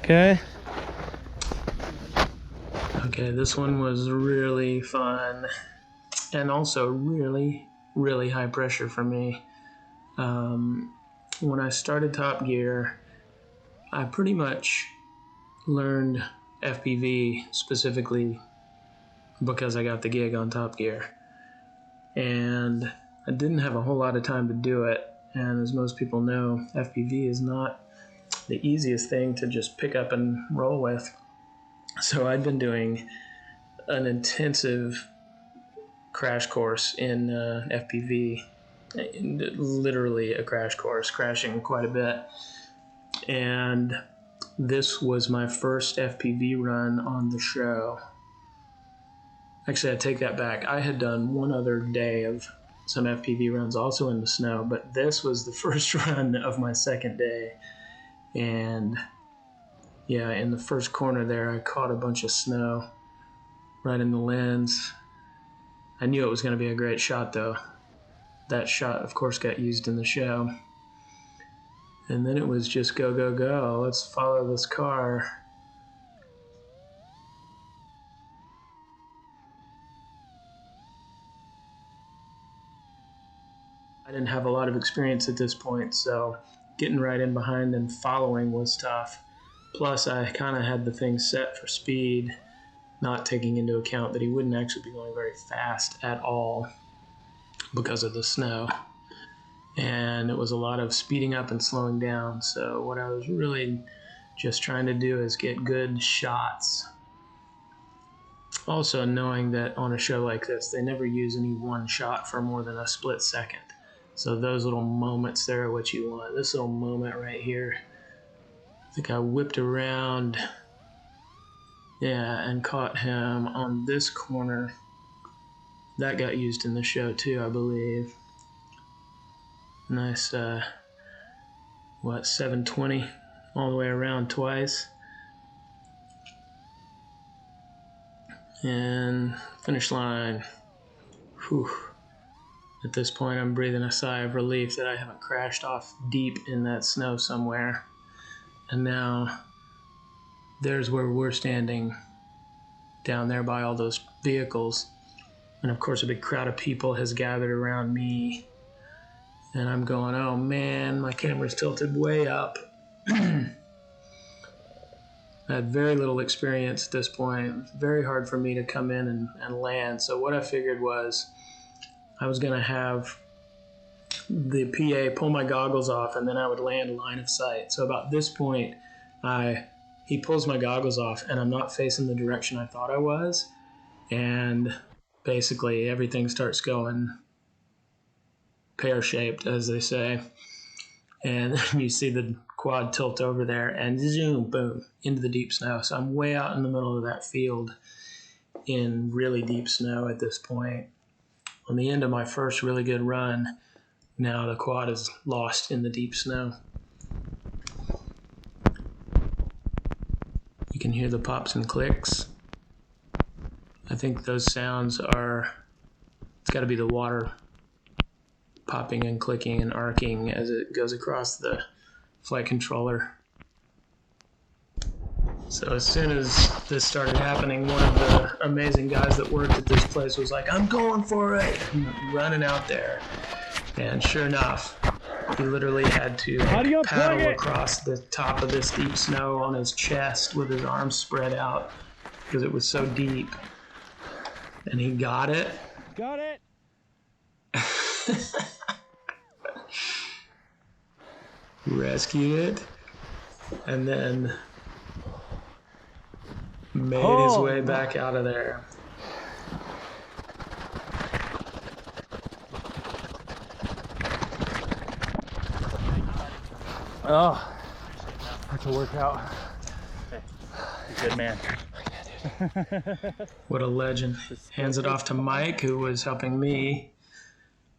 Okay. Okay, this one was really fun and also really, really high pressure for me. When I started Top Gear, I pretty much learned FPV specifically because I got the gig on Top Gear. And I didn't have a whole lot of time to do it. And as most people know, FPV is not the easiest thing to just pick up and roll with. So I'd been doing an intensive crash course in FPV, literally a crash course, crashing quite a bit. And this was my first FPV run on the show. Actually, I take that back. I had done one other day of some FPV runs also in the snow, but this was the first run of my second day. And yeah, in the first corner there, I caught a bunch of snow right in the lens. I knew it was going to be a great shot, though. That shot, of course, got used in the show. And then it was just go, go, go. Let's follow this car. I didn't have a lot of experience at this point, so getting right in behind and following was tough. Plus, I kind of had the thing set for speed, not taking into account that he wouldn't actually be going very fast at all because of the snow. And it was a lot of speeding up and slowing down. So what I was really just trying to do is get good shots. Also knowing that on a show like this, they never use any one shot for more than a split second. So those little moments there are what you want. This little moment right here, I think I whipped around, yeah, and caught him on this corner. That got used in the show too, I believe. Nice, 720 all the way around twice. And finish line. Whew. At this point, I'm breathing a sigh of relief that I haven't crashed off deep in that snow somewhere. And now, there's where we're standing, down there by all those vehicles. And of course, a big crowd of people has gathered around me. And I'm going, oh man, my camera's tilted way up. I had very little experience at this point. It was very hard for me to come in and land. So what I figured was I was going to have the PA pull my goggles off and then I would land line of sight. So about this point, he pulls my goggles off and I'm not facing the direction I thought I was. And basically everything starts going pear-shaped, as they say. And you see the quad tilt over there and zoom, boom, into the deep snow. So I'm way out in the middle of that field in really deep snow at this point. On the end of my first really good run, now the quad is lost in the deep snow. You can hear the pops and clicks. I think those sounds are, it's got to be the water popping and clicking and arcing as it goes across the flight controller. So as soon as this started happening, one of the amazing guys that worked at this place was like, I'm going for it, running out there. And sure enough, he literally had to paddle across the top of this deep snow on his chest with his arms spread out because it was so deep. And he got it. Got it. Rescued it. And then made his way back out of there. Oh, that's a workout. Hey, you're a good man. What a legend. Hands it off to Mike, who was helping me.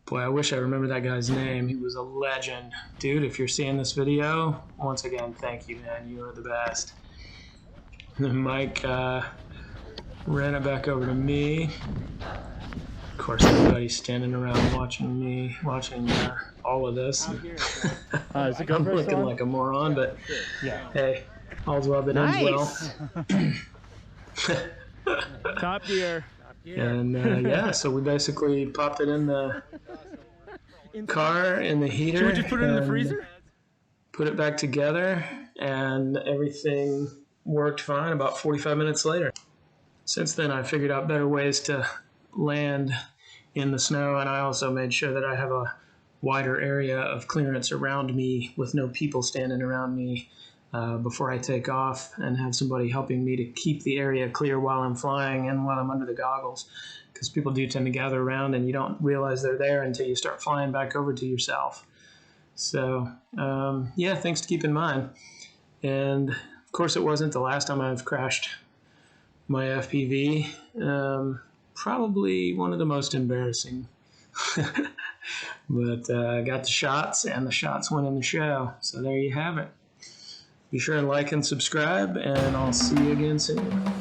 Boy, I wish I remember that guy's name. He was a legend. Dude, if you're seeing this video, once again, thank you, man. You are the best. And Mike ran it back over to me. Of course, everybody's standing around watching me, watching all of this. I'm looking like a moron, but yeah. hey, all's well that ends well. Top gear. And yeah, so we basically popped it in the car in the heater. Should we just put it in the freezer? Put it back together, and everything worked fine about 45 minutes later. Since then, I figured out better ways to land in the snow, and I also made sure that I have a wider area of clearance around me with no people standing around me before I take off, and have somebody helping me to keep the area clear while I'm flying and while I'm under the goggles, because people do tend to gather around and you don't realize they're there until you start flying back over to yourself. So yeah, things to keep in mind. And of course, it wasn't the last time I've crashed my FPV. Probably one of the most embarrassing. But I got the shots, and the shots went in the show. So there you have it. Be sure and like and subscribe, and I'll see you again soon.